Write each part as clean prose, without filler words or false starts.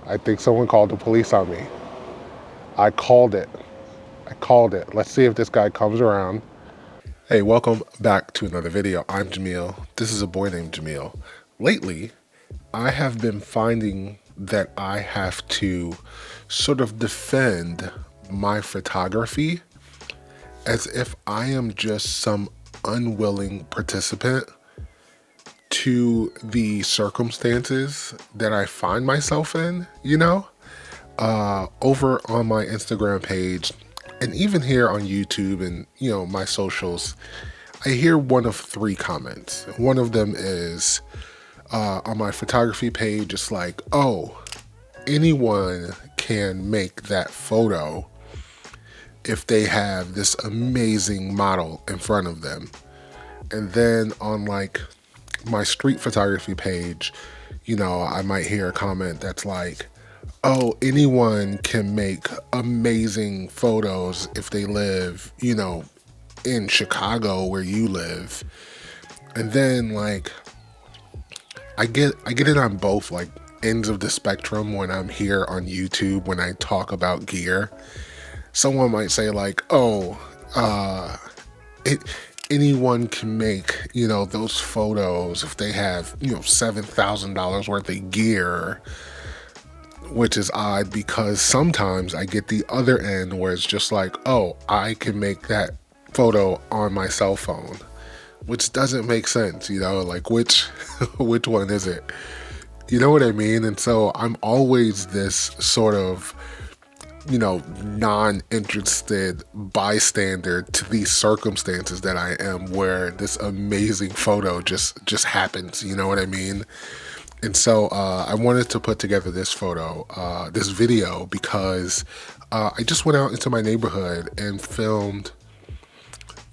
I think someone called the police on me. I called it. Let's see if this guy comes around. Hey, welcome back to another video. I'm Jamil. This is a boy named Jamil. Lately, I have been finding that I have to sort of defend my photography as if I am just some unwilling participant to the circumstances that I find myself in, over on my Instagram page and even here on YouTube and, my socials, I hear one of three comments. One of them is on my photography page, it's like, oh, anyone can make that photo if they have this amazing model in front of them. And then on like my street photography page, I might hear a comment that's like, oh, anyone can make amazing photos if they live, in Chicago where you live. And then like I get it on both like ends of the spectrum when I'm here on YouTube when I talk about gear. Someone might say like, oh, anyone can make, those photos if they have, $7,000 worth of gear, which is odd because sometimes I get the other end where it's just like, oh, I can make that photo on my cell phone, which doesn't make sense, like which one is it? You know what I mean? And so I'm always this sort of, non-interested bystander to these circumstances that I am, where this amazing photo just happens, you know what I mean? And so I wanted to put together this video, because I just went out into my neighborhood and filmed,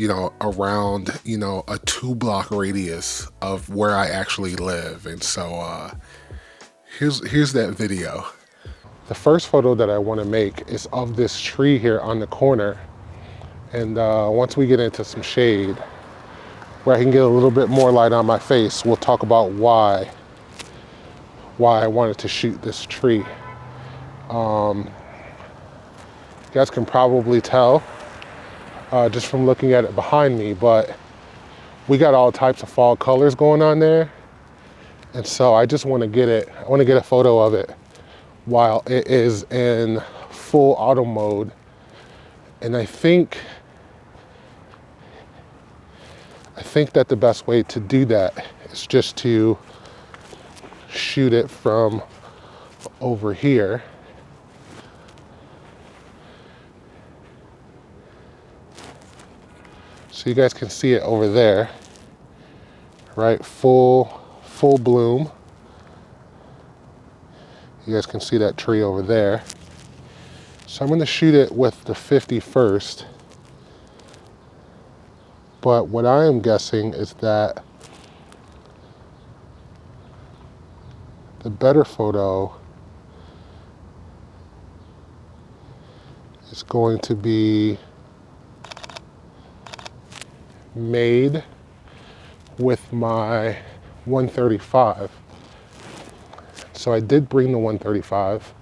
around, a 2-block radius of where I actually live. And so here's that video. The first photo that I want to make is of this tree here on the corner. And once we get into some shade, where I can get a little bit more light on my face, we'll talk about why I wanted to shoot this tree. You guys can probably tell just from looking at it behind me, but we got all types of fall colors going on there. And so I just want to get a photo of it while it is in full auto mode. And I think that the best way to do that is just to shoot it from over here. So you guys can see it over there, right? Full bloom. You guys can see that tree over there. So I'm going to shoot it with the 50 first. But what I am guessing is that the better photo is going to be made with my 135. So I did bring the 135,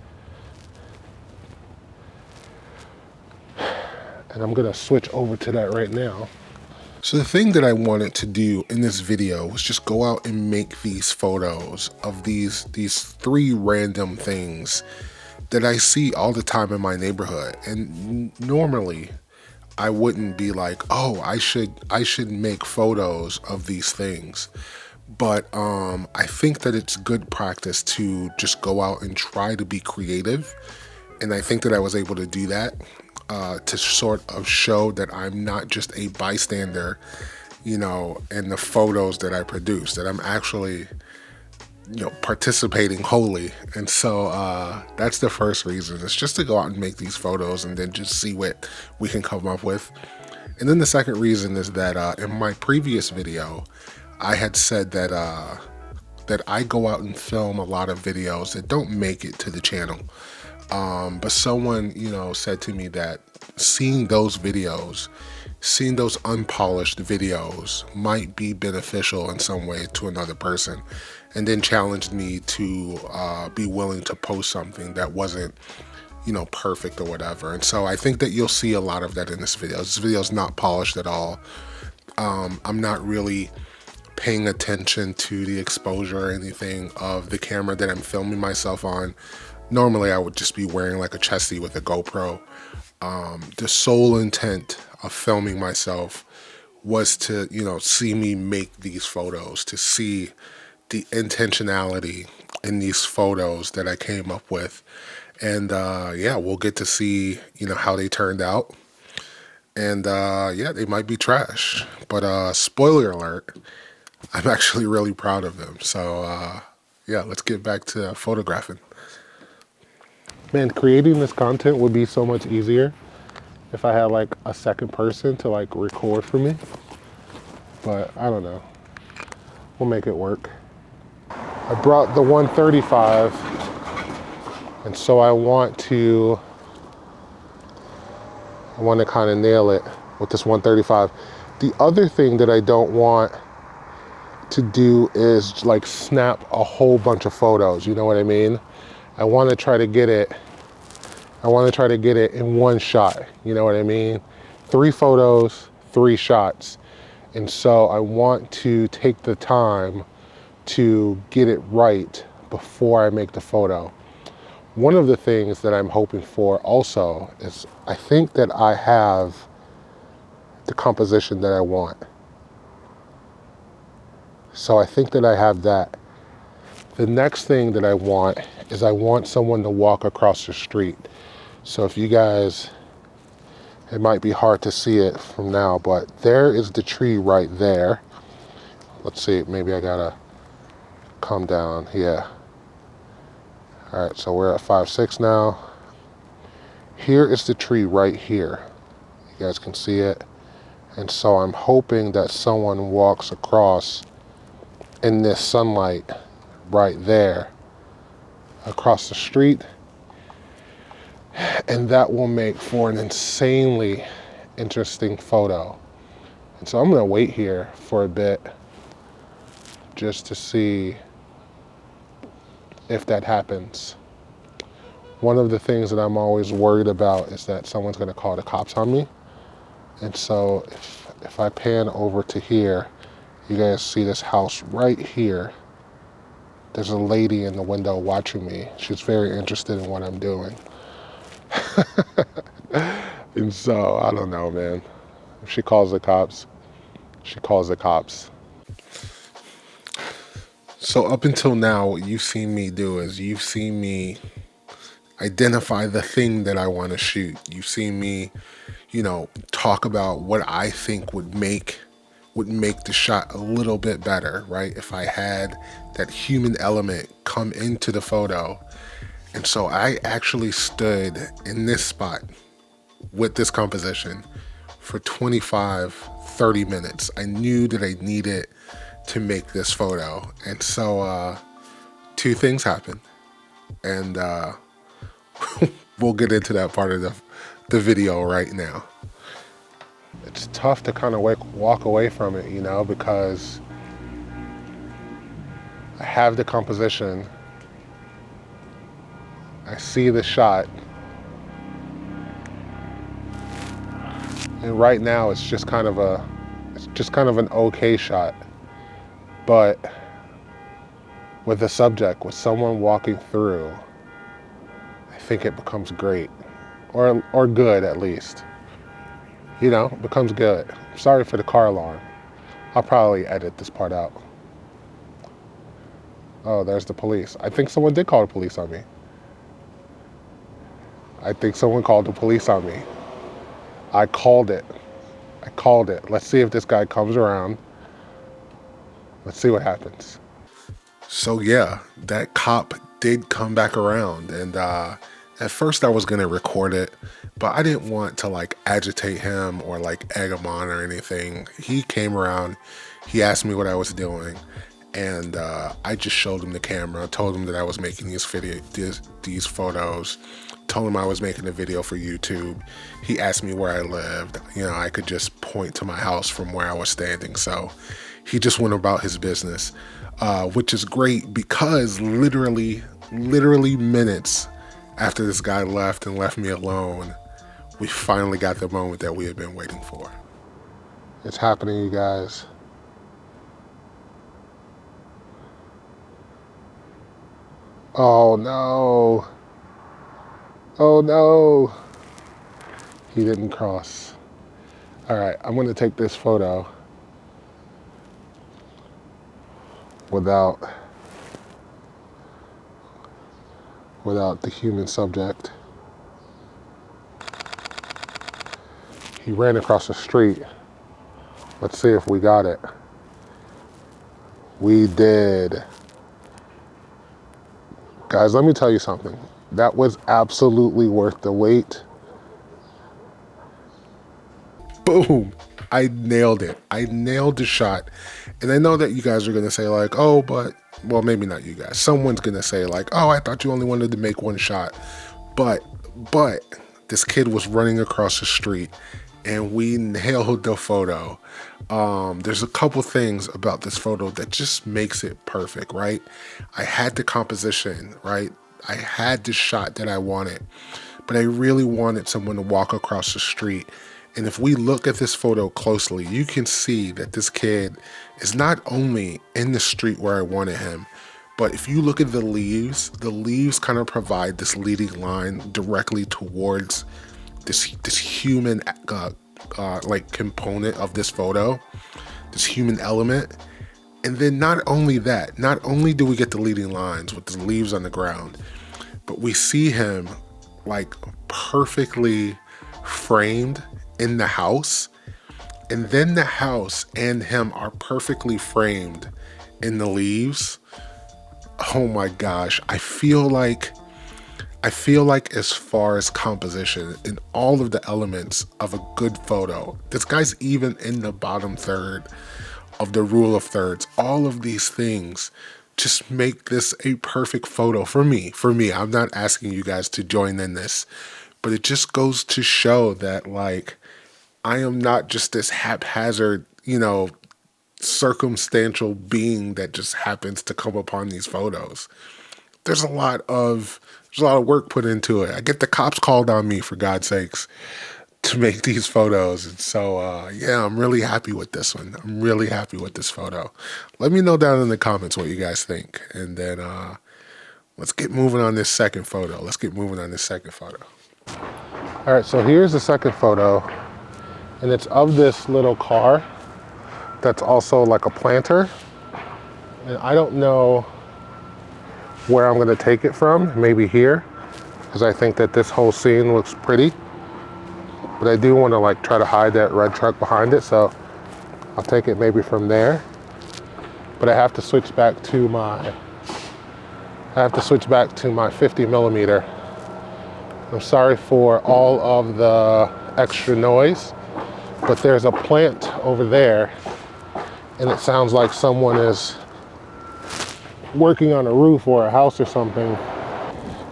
and I'm gonna switch over to that right now. So the thing that I wanted to do in this video was just go out and make these photos of these 3 random things that I see all the time in my neighborhood. And normally I wouldn't be like, oh, I should make photos of these things. But I think that it's good practice to just go out and try to be creative. And I think that I was able to do that to sort of show that I'm not just a bystander, in the photos that I produce, that I'm actually, participating wholly. And so that's the first reason. It's just to go out and make these photos and then just see what we can come up with. And then the second reason is that in my previous video, I had said that I go out and film a lot of videos that don't make it to the channel. But someone, said to me that seeing those videos, seeing those unpolished videos might be beneficial in some way to another person, and then challenged me to be willing to post something that wasn't, perfect or whatever. And so I think that you'll see a lot of that in this video. This video is not polished at all. I'm not really paying attention to the exposure or anything of the camera that I'm filming myself on. Normally I would just be wearing like a chesty with a GoPro. The sole intent of filming myself was to, see me make these photos, to see the intentionality in these photos that I came up with. And yeah, we'll get to see, how they turned out. And yeah, they might be trash, but spoiler alert, I'm actually really proud of them. So yeah, let's get back to photographing. Man, creating this content would be so much easier if I had like a second person to like record for me, but I don't know. We'll make it work. I brought the 135, and so I want to kind of nail it with this 135. The other thing that I don't want to do is like snap a whole bunch of photos, you know what I mean? I want to try to get it in one shot, you know what I mean? 3 photos, 3 shots. And so I want to take the time to get it right before I make the photo. One of the things that I'm hoping for also is I think that I have the composition that I want. So I think that I have that. The next thing that I want is I want someone to walk across the street. So if you guys, it might be hard to see it from now, but there is the tree right there. Let's see, maybe I gotta come down, yeah. All right, so we're at 5.6 now. Here is the tree right here. You guys can see it. And so I'm hoping that someone walks across in this sunlight right there across the street, and that will make for an insanely interesting photo. And so I'm gonna wait here for a bit just to see if that happens. One of the things that I'm always worried about is that someone's gonna call the cops on me. And so if I pan over to here, you guys see this house right here. There's a lady in the window watching me. She's very interested in what I'm doing. And so, I don't know, man. If she calls the cops, she calls the cops. So up until now, what you've seen me do is you've seen me identify the thing that I want to shoot. You've seen me, talk about what I think would make the shot a little bit better, right? If I had that human element come into the photo. And so I actually stood in this spot with this composition for 25, 30 minutes. I knew that I needed to make this photo. And so 2 things happened. And we'll get into that part of the video right now. It's tough to kind of walk away from it, because I have the composition. I see the shot. And right now it's just kind of an okay shot. But with the subject, with someone walking through, I think it becomes great. Or good at least. It becomes good. Sorry for the car alarm. I'll probably edit this part out. Oh, there's the police. I think someone did call the police on me. I think someone called the police on me. I called it. Let's see if this guy comes around. Let's see what happens. So yeah, that cop did come back around, and at first I was gonna record it, but I didn't want to like agitate him or like egg him on or anything. He came around, he asked me what I was doing, And I just showed him the camera, told him that I was making these photos, told him I was making a video for YouTube. He asked me where I lived. You know, I could just point to my house from where I was standing. So he just went about his business, which is great because literally minutes after this guy left and left me alone, we finally got the moment that we had been waiting for. It's happening, you guys. Oh no. Oh no. He didn't cross. All right, I'm gonna take this photo without the human subject. He ran across the street. Let's see if we got it. We did. Guys, let me tell you something. That was absolutely worth the wait. Boom. I nailed it. I nailed the shot. And I know that you guys are going to say like, oh, but, well, maybe not you guys. Someone's going to say like, oh, I thought you only wanted to make one shot. But this kid was running across the street and we nailed the photo. There's a couple things about this photo that just makes it perfect, right? I had the composition, right? I had the shot that I wanted, but I really wanted someone to walk across the street. And if we look at this photo closely, you can see that this kid is not only in the street where I wanted him, but if you look at the leaves kind of provide this leading line directly towards this human like component of this photo, this human element. And then not only that, not only do we get the leading lines with the leaves on the ground, but we see him like perfectly framed in the house. And then the house and him are perfectly framed in the leaves. Oh my gosh, I feel like as far as composition and all of the elements of a good photo, this guy's even in the bottom third of the rule of thirds. All of these things just make this a perfect photo for me. I'm not asking you guys to join in this, but it just goes to show that like, I am not just this haphazard, you know, circumstantial being that just happens to come upon these photos. There's a lot of work put into it. I get the cops called on me, for God's sakes, to make these photos. And so, yeah, I'm really happy with this one. I'm really happy with this photo. Let me know down in the comments what you guys think. And then let's get moving on this second photo. All right, so here's the second photo. And it's of this little car that's also like a planter. And I don't know where I'm gonna take it from, maybe here, because I think that this whole scene looks pretty. But I do wanna like try to hide that red truck behind it, so I'll take it maybe from there. But I have to switch back to my 50 millimeter. I'm sorry for all of the extra noise, but there's a plant over there and it sounds like someone is working on a roof or a house or something.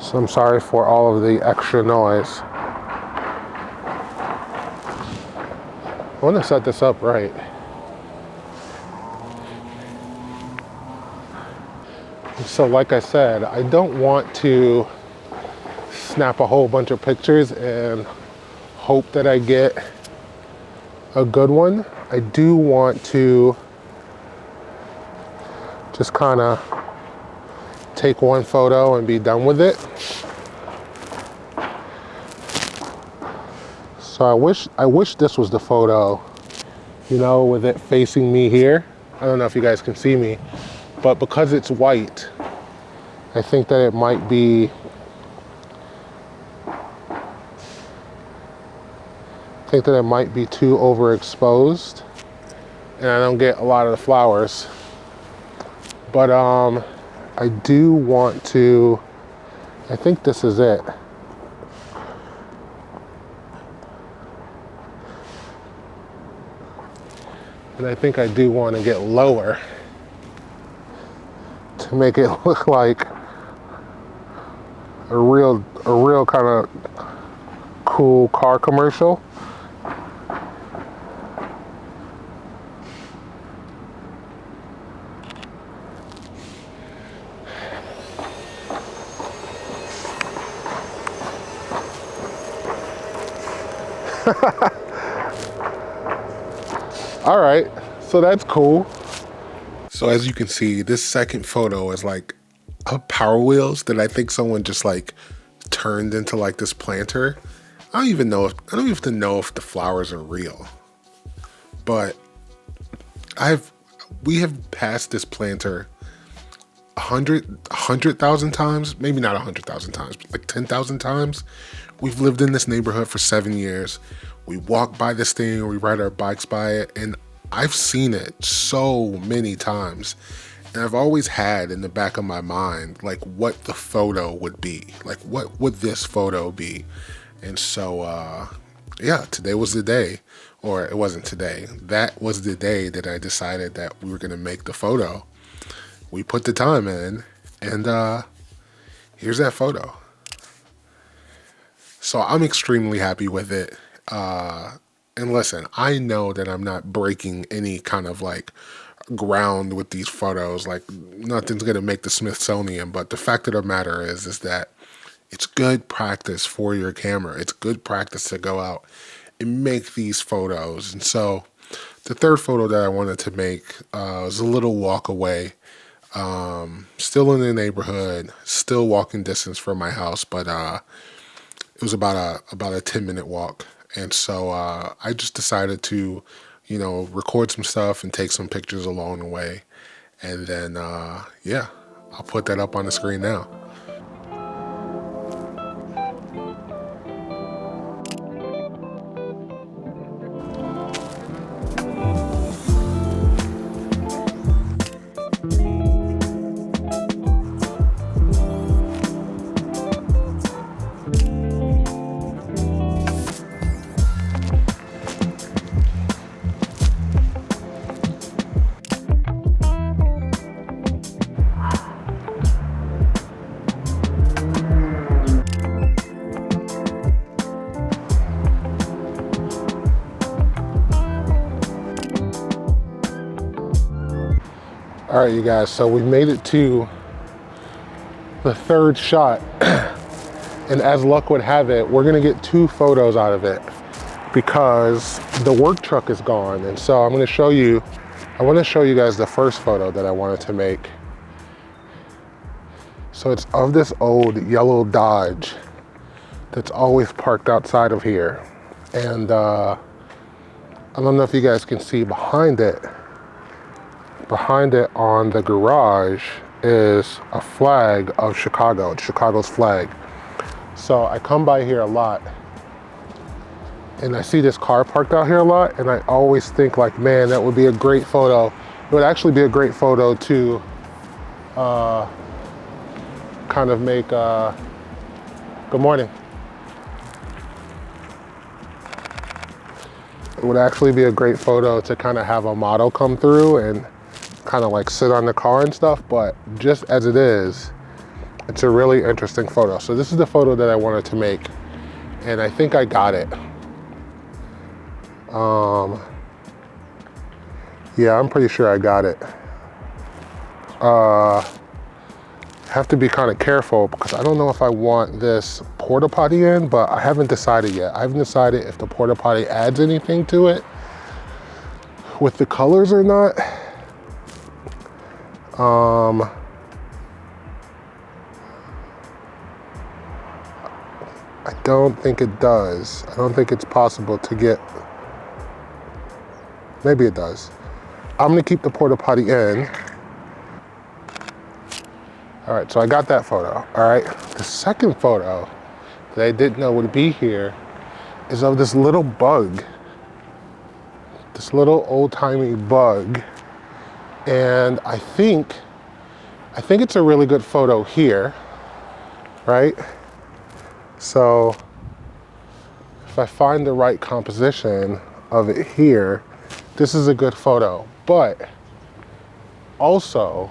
So I'm sorry for all of the extra noise. I want to set this up right. So like I said, I don't want to snap a whole bunch of pictures and hope that I get a good one. I do want to just kind of take one photo and be done with it. So I wish this was the photo, you know, with it facing me here. I don't know if you guys can see me, but because it's white, I think that it might be, too overexposed and I don't get a lot of the flowers. But I do want to, I think this is it. And I think I do want to get lower to make it look like a real kind of cool car commercial. All right, so that's cool. So as you can see, this second photo is like Power Wheels that I think someone just like turned into like this planter. I don't even know if the flowers are real, but we have passed this planter 100,000 times, maybe not 100,000 times, but like 10,000 times. We've lived in this neighborhood for 7 years. We walk by this thing, we ride our bikes by it, and I've seen it so many times. And I've always had in the back of my mind, like what the photo would be, like what would this photo be? And so, yeah, today was the day, or it wasn't today. That was the day that I decided that we were gonna make the photo. We put the time in, and here's that photo. So I'm extremely happy with it. And listen, I know that I'm not breaking any kind of like ground with these photos. Like nothing's gonna make the Smithsonian, but the fact of the matter is that it's good practice for your camera. It's good practice to go out and make these photos. And so the third photo that I wanted to make was a little walk away. Still in the neighborhood, still walking distance from my house, but it was about a 10-minute walk. And so I just decided to, record some stuff and take some pictures along the way. And then, yeah, I'll put that up on the screen now. All right, you guys, so we made it to the third shot. And as luck would have it, we're gonna get 2 photos out of it because the work truck is gone. And so I wanna show you guys the first photo that I wanted to make. So it's of this old yellow Dodge that's always parked outside of here. And I don't know if you guys can see behind it on the garage is a flag of Chicago. It's Chicago's flag. So I come by here a lot and I see this car parked out here a lot, and I always think like, man, that would be a great photo. It would actually be a great photo to kind of make, good morning. It would actually be a great photo to kind of have a model come through and kind of like sit on the car and stuff, but just as it is, it's a really interesting photo. So this is the photo that I wanted to make, and I think I got it. Yeah, I'm pretty sure I got it. Have to be kind of careful because I don't know if I want this porta potty in, but I haven't decided yet. I haven't decided if the porta potty adds anything to it with the colors or not. I don't think it does. I don't think it's possible to get, maybe it does. I'm gonna keep the porta potty in. All right, so I got that photo, all right? The second photo that I didn't know would be here is of this little bug, this little old-timey bug. And I think it's a really good photo here, right? So if I find the right composition of it here, this is a good photo. But also,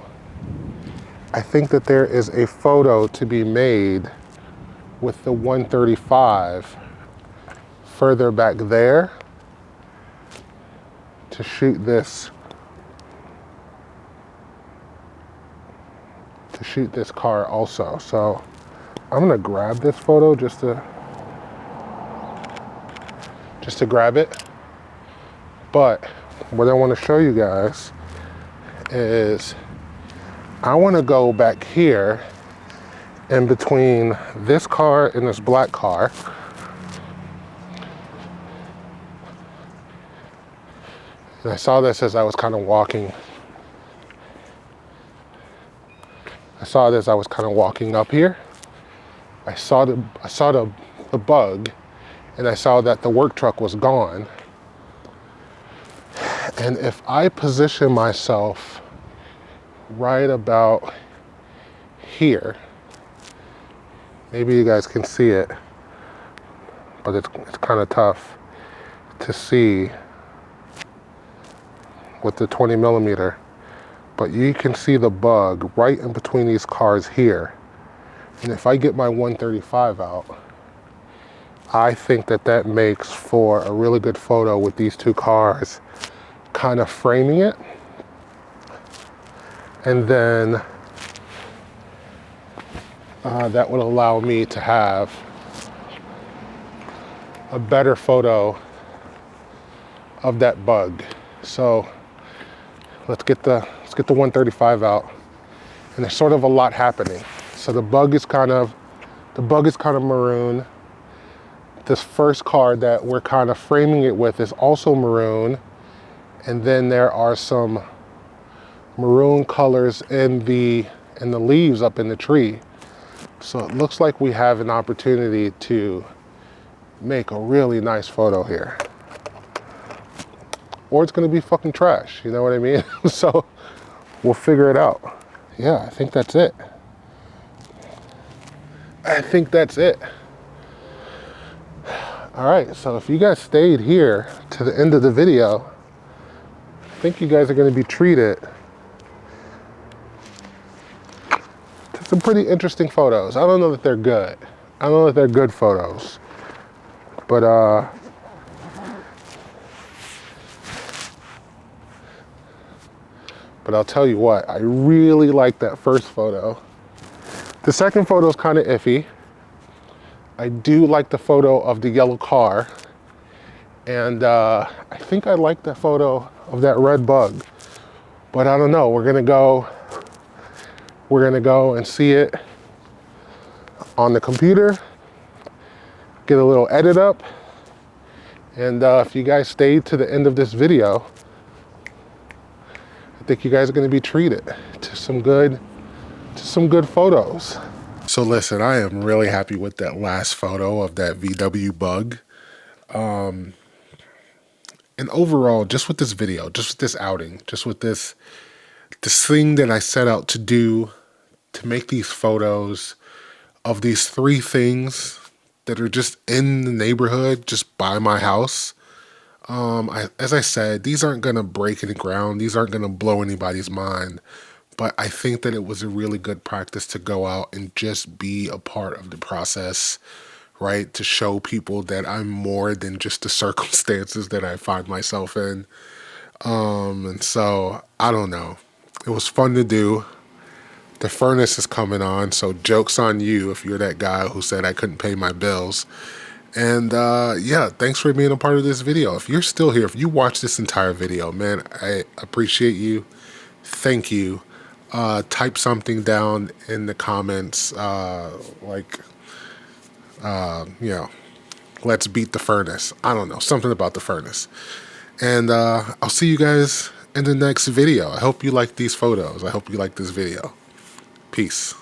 I think that there is a photo to be made with the 135 further back there to shoot this car also. So I'm gonna grab this photo just to grab it. But what I want to show you guys is I want to go back here in between this car and this black car. And I saw this as I was kind of walking. I saw this, I was kind of walking up here. I saw the bug, and I saw that the work truck was gone. And if I position myself right about here, maybe you guys can see it, but it's kind of tough to see with the 20 millimeter. But you can see the bug right in between these cars here. And if I get my 135 out, I think that that makes for a really good photo with these two cars kind of framing it. And then that would allow me to have a better photo of that bug. So let's get the 135 out. And there's sort of a lot happening. So the bug is kind of maroon. This first car that we're kind of framing it with is also maroon. And then there are some maroon colors in the leaves up in the tree. So it looks like we have an opportunity to make a really nice photo here. Or it's gonna be fucking trash, you know what I mean? So we'll figure it out. Yeah, I think that's it. All right, so if you guys stayed here to the end of the video, I think you guys are gonna be treated to some pretty interesting photos. I don't know that they're good. I don't know that they're good photos, but I'll tell you what, I really like that first photo. The second photo is kind of iffy. I do like the photo of the yellow car. And I think I like the photo of that red bug. But I don't know, we're gonna go and see it on the computer, get a little edit up. And if you guys stayed to the end of this video, I think you guys are gonna be treated to some good photos. So listen, I am really happy with that last photo of that VW bug. And overall, just with this video, just with this outing, just with this thing that I set out to do, to make these photos of these three things that are just in the neighborhood, just by my house. As I said, these aren't gonna break any ground. These aren't gonna blow anybody's mind. But I think that it was a really good practice to go out and just be a part of the process, right? To show people that I'm more than just the circumstances that I find myself in. And so, I don't know. It was fun to do. The furnace is coming on, so joke's on you if you're that guy who said I couldn't pay my bills. And yeah, thanks for being a part of this video. If you're still here, if you watched this entire video, man, I appreciate you. Thank you. Type something down in the comments, you know, let's beat the furnace. I don't know, something about the furnace. And I'll see you guys in the next video. I hope you like these photos. I hope you like this video. Peace.